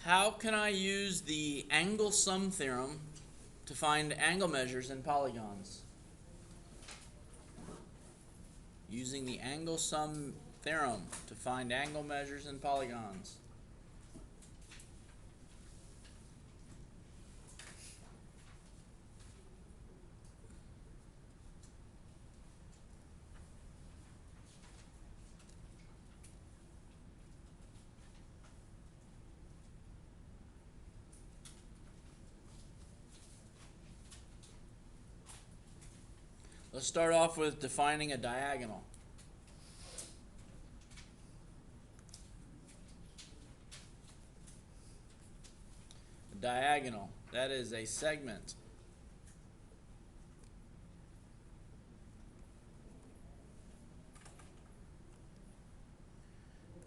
How can I use the Angle Sum Theorem to find angle measures in polygons? Using the Angle Sum Theorem to find angle measures in polygons. Let's start off with defining a diagonal. A diagonal, that is a segment.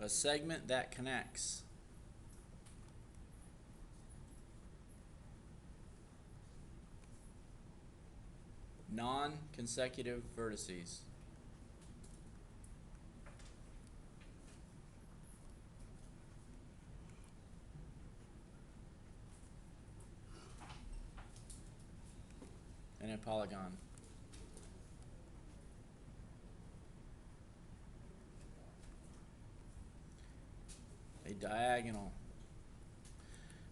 A segment that connects. Non-consecutive vertices. In a polygon. A diagonal.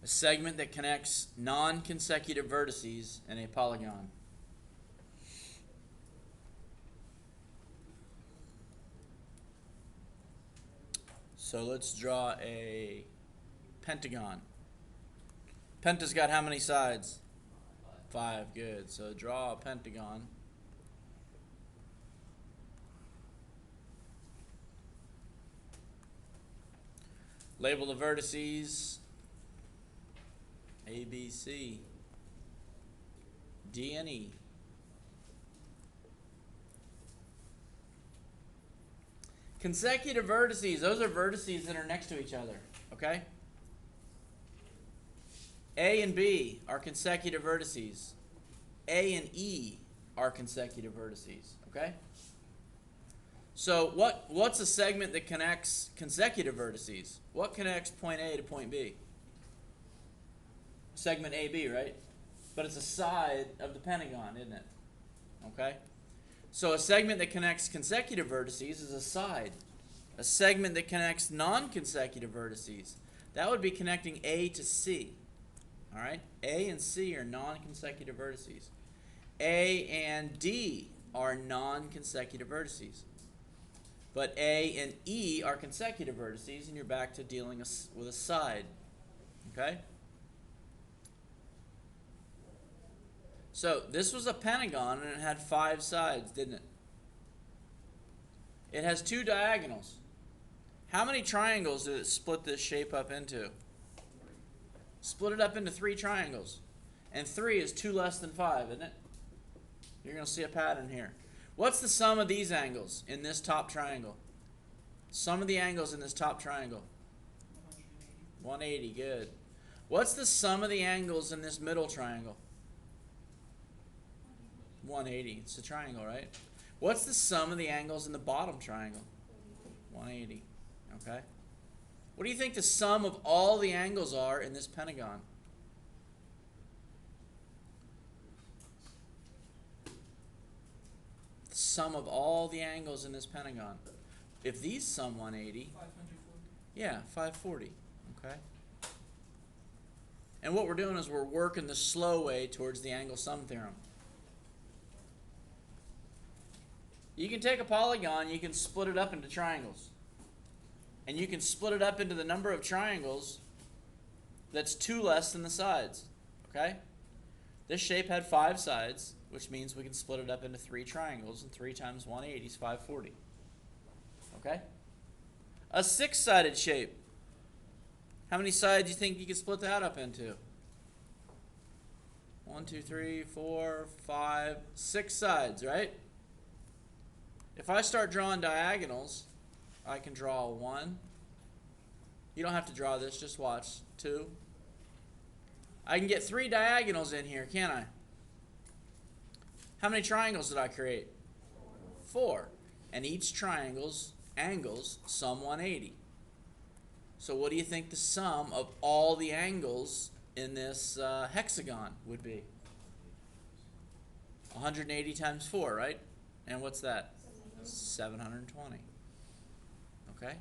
A segment that connects non-consecutive vertices in a polygon. So let's draw a pentagon. Penta's got how many sides? 5, good. So draw a pentagon. Label the vertices A, B, C, D, and E. Consecutive vertices, those are vertices that are next to each other, okay? A and B are consecutive vertices. A and E are consecutive vertices, okay? So what's a segment that connects consecutive vertices? What connects point A to point B? Segment AB, right? But it's a side of the pentagon, isn't it? Okay? So a segment that connects consecutive vertices is a side. A segment that connects non-consecutive vertices, that would be connecting A to C. All right? A and C are non-consecutive vertices. A and D are non-consecutive vertices. But A and E are consecutive vertices, and you're back to dealing with a side. Okay? So this was a pentagon, and it had 5 sides, didn't it? It has 2 diagonals. How many triangles did it split this shape up into? Split it up into 3 triangles. And 3 is 2 less than 5, isn't it? You're going to see a pattern here. What's the sum of these angles in this top triangle? Sum of the angles in this top triangle? 180, good. What's the sum of the angles in this middle triangle? 180. It's a triangle, right? What's the sum of the angles in the bottom triangle? 180. Okay? What do you think the sum of all the angles are in this pentagon? The sum of all the angles in this pentagon. If these sum 180, 540. yeah, 540. Okay? And what we're doing is we're working the slow way towards the angle sum theorem. You can take a polygon, you can split it up into triangles. And you can split it up into the number of triangles that's 2 less than the sides. Okay? This shape had 5 sides, which means we can split it up into 3 triangles, and 3 times 180 is 540. Okay? A 6-sided shape. How many sides do you think you could split that up into? 1, 2, 3, 4, 5, 6 sides, right? If I start drawing diagonals, I can draw 1. You don't have to draw this, just watch. 2. I can get 3 diagonals in here, can't I? How many triangles did I create? 4. And each triangle's angles sum 180. So what do you think the sum of all the angles in this hexagon would be? 180 times 4, right? And what's that? 720. Okay?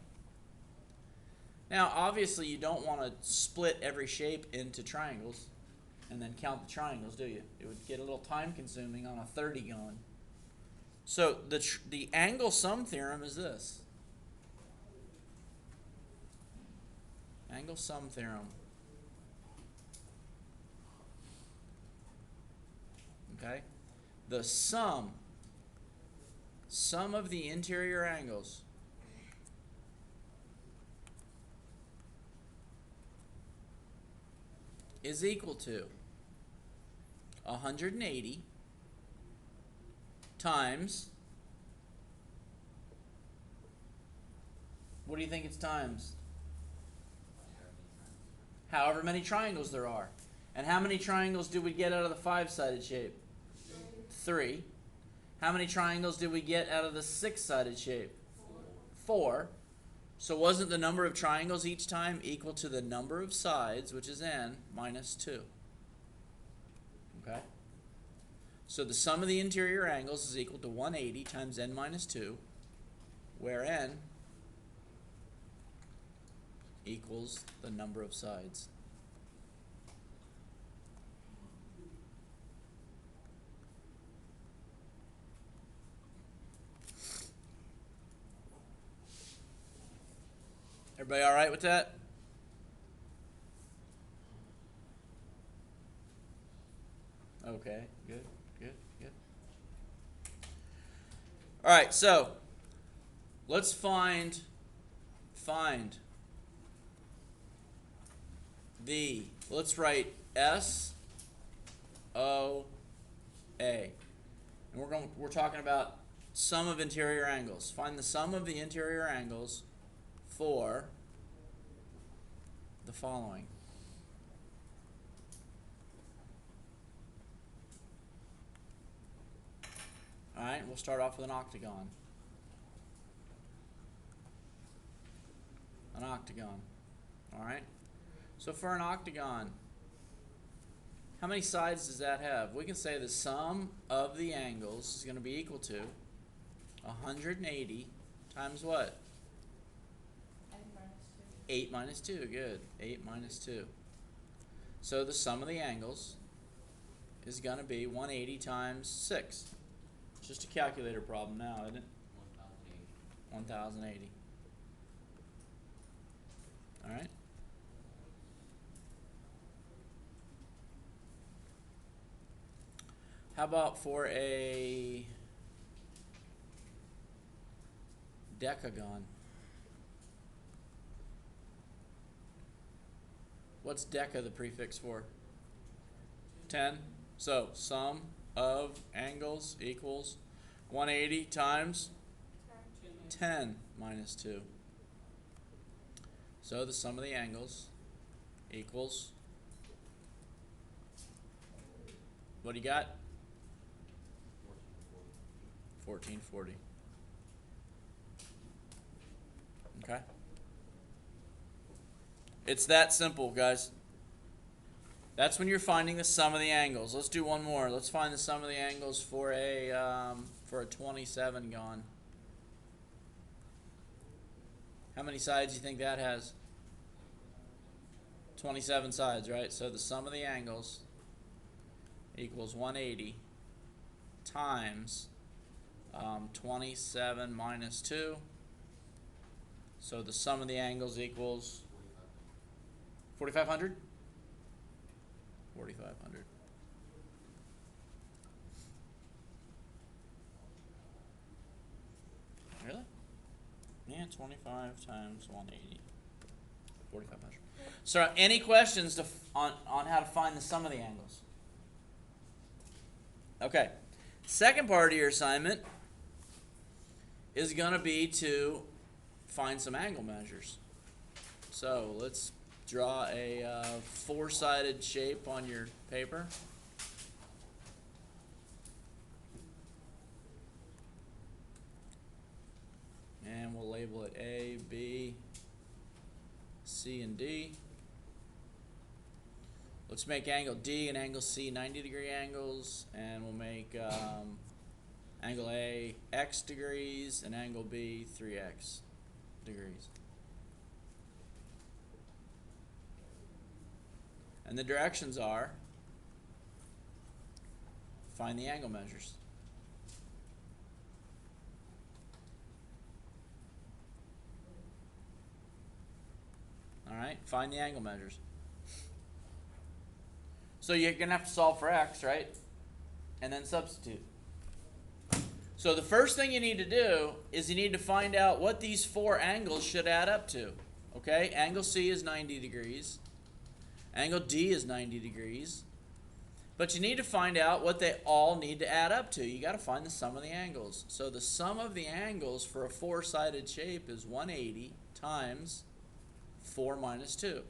Now, obviously, you don't want to split every shape into triangles and then count the triangles, do you? It would get a little time consuming on a 30-gon. So the angle sum theorem is this. Angle sum theorem. Okay? The sum of the interior angles is equal to 180 times, what do you think it's times? However many triangles there are. And how many triangles did we get out of the 5-sided shape? 3. How many triangles did we get out of the 6-sided shape? 4. So wasn't the number of triangles each time equal to the number of sides, which is n, minus 2? Okay? So the sum of the interior angles is equal to 180 times n minus 2, where n equals the number of sides. Everybody all right with that? Okay, good. All right, so let's find the, let's write S O A. And we're talking about sum of interior angles. Find the sum of the interior angles for the following. All right, we'll start off with an octagon. An octagon. All right. So for an octagon, how many sides does that have? We can say the sum of the angles is going to be equal to 180 times what? 8 minus 2. Good. 8 minus 2. So the sum of the angles is going to be 180 times 6. It's just a calculator problem now, isn't it? 1080. All right. How about for a decagon? What's deca the prefix for? 10. So sum of angles equals 180 times 10 minus 2. So the sum of the angles equals, what do you got? 1440. Okay? It's that simple, guys. That's when you're finding the sum of the angles. Let's do one more. Let's find the sum of the angles for a 27 gon. How many sides do you think that has? 27 sides, right? So the sum of the angles equals 180 times 27 minus 2. So the sum of the angles equals 4,500? 4,500. Really? Yeah, 25 times 180. 4,500. So any questions on how to find the sum of the angles? Okay. Second part of your assignment is going to be to find some angle measures. So let's draw a 4-sided shape on your paper. And we'll label it A, B, C and D. Let's make angle D and angle C 90-degree angles, and we'll make angle A x degrees and angle B 3x degrees. And the directions are, find the angle measures. All right, find the angle measures. So you're going to have to solve for x, right? And then substitute. So the first thing you need to do is you need to find out what these four angles should add up to. Okay, angle C is 90 degrees. Angle D is 90 degrees. But you need to find out what they all need to add up to. You got to find the sum of the angles. So the sum of the angles for a four-sided shape is 180 times 4 minus 2.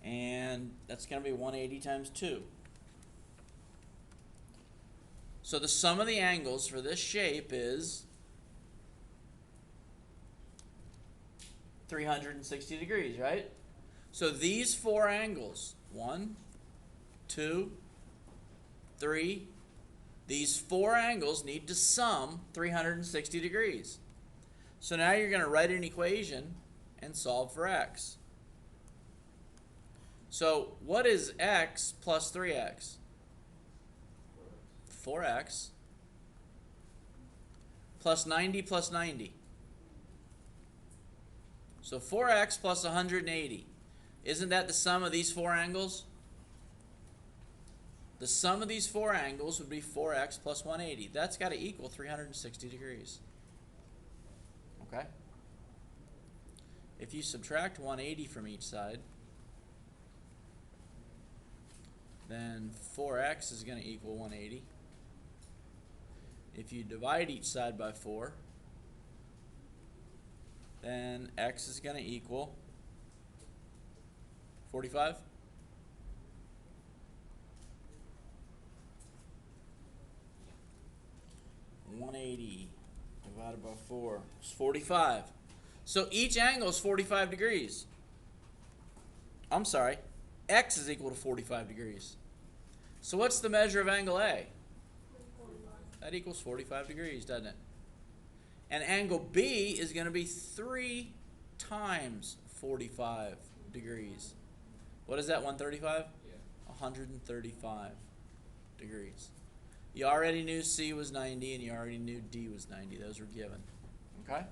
And that's going to be 180 times 2. So the sum of the angles for this shape is 360 degrees, right? So these four angles, 1, 2, 3, these four angles need to sum 360 degrees. So now you're going to write an equation and solve for x. So what is x plus 3x? 4x plus 90 plus 90. So 4x plus 180. Isn't that the sum of these four angles? The sum of these four angles would be 4x plus 180. That's got to equal 360 degrees. Okay? If you subtract 180 from each side, then 4x is going to equal 180. If you divide each side by 4, then x is going to equal 45. $180 divided by 4 is 45. So each angle is 45 degrees. I'm sorry, x is equal to 45 degrees. So what's the measure of angle A? That equals 45 degrees, doesn't it? And angle B is going to be 3 times 45 degrees. What is that, 135? Yeah. 135 degrees. You already knew C was 90 and you already knew D was 90. Those were given. Okay?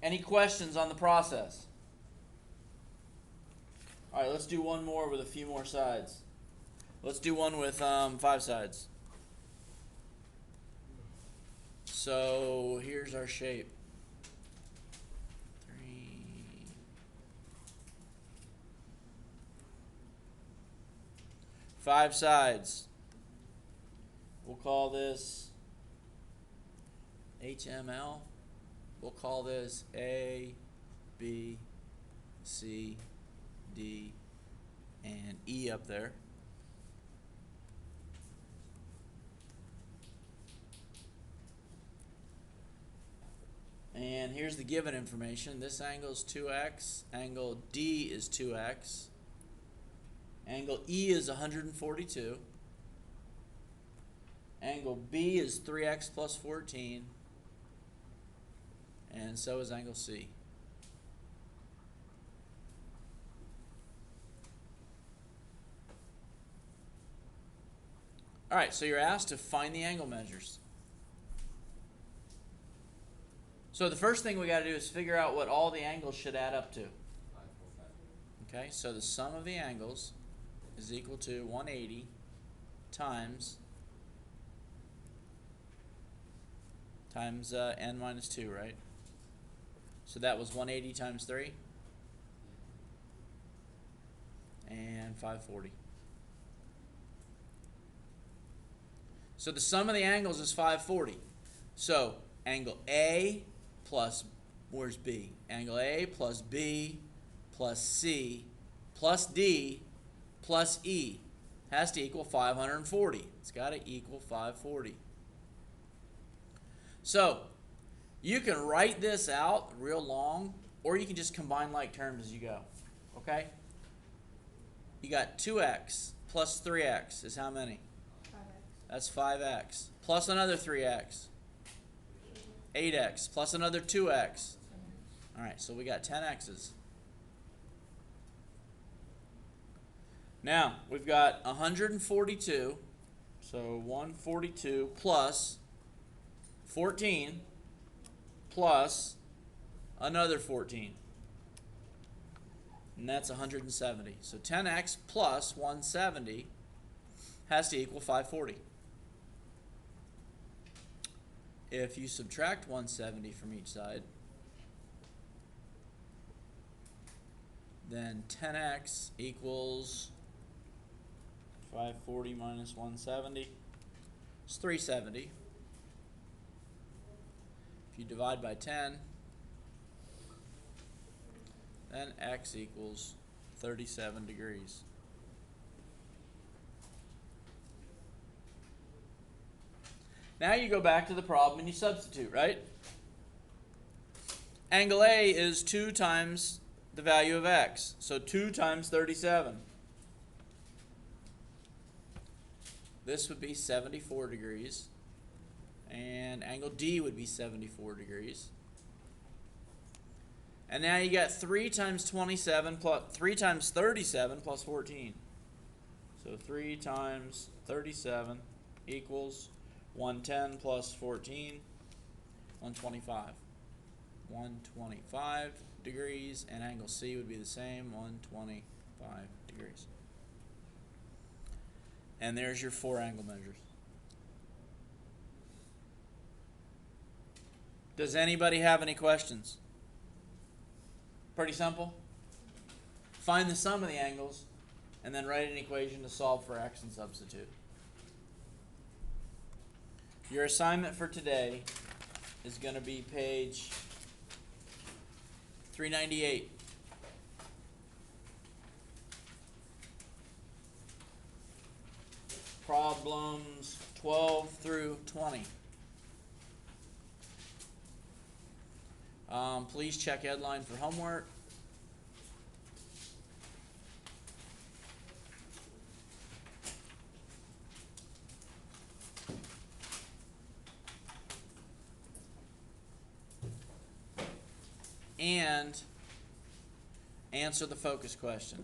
Any questions on the process? All right, let's do one more with a few more sides. Let's do one with 5 sides. So here's our shape. 3. 5 sides. We'll call this HML. We'll call this A, B, C, D, and E up there. And here's the given information. This angle is 2x. Angle D is 2x. Angle E is 142. Angle B is 3x plus 14. And so is angle C. All right, so you're asked to find the angle measures. So the first thing we got to do is figure out what all the angles should add up to. Okay, so the sum of the angles is equal to 180 times n minus 2, right? So that was 180 times 3 and 540. So the sum of the angles is 540. So angle A plus, where's B? Angle A plus B plus C plus D plus E has to equal 540. It's got to equal 540. So you can write this out real long, or you can just combine like terms as you go. Okay? You got 2x plus 3x is how many? 5x. That's 5x. Plus another 3x. 8x. Plus another 2x. All right, so we got 10 x's. Now, we've got 142. So 142 plus 14 plus another 14. And that's 170. So 10x plus 170 has to equal 540. If you subtract 170 from each side, then 10x equals 540 minus 170. It's 370. If you divide by 10, then x equals 37 degrees. Now you go back to the problem and you substitute, right? Angle A is 2 times the value of x. So 2 times 37. This would be 74 degrees. And angle D would be 74 degrees. And now you got 3 times 27 plus 3 times 37 plus 14. So 3 times 37 equals 110 plus 14, 125. 125 degrees, and angle C would be the same, 125 degrees. And there's your 4 angle measures. Does anybody have any questions? Pretty simple. Find the sum of the angles, and then write an equation to solve for x and substitute. Your assignment for today is going to be page 398. Problems 12 through 20. Please check Headline for homework. And answer the focus question.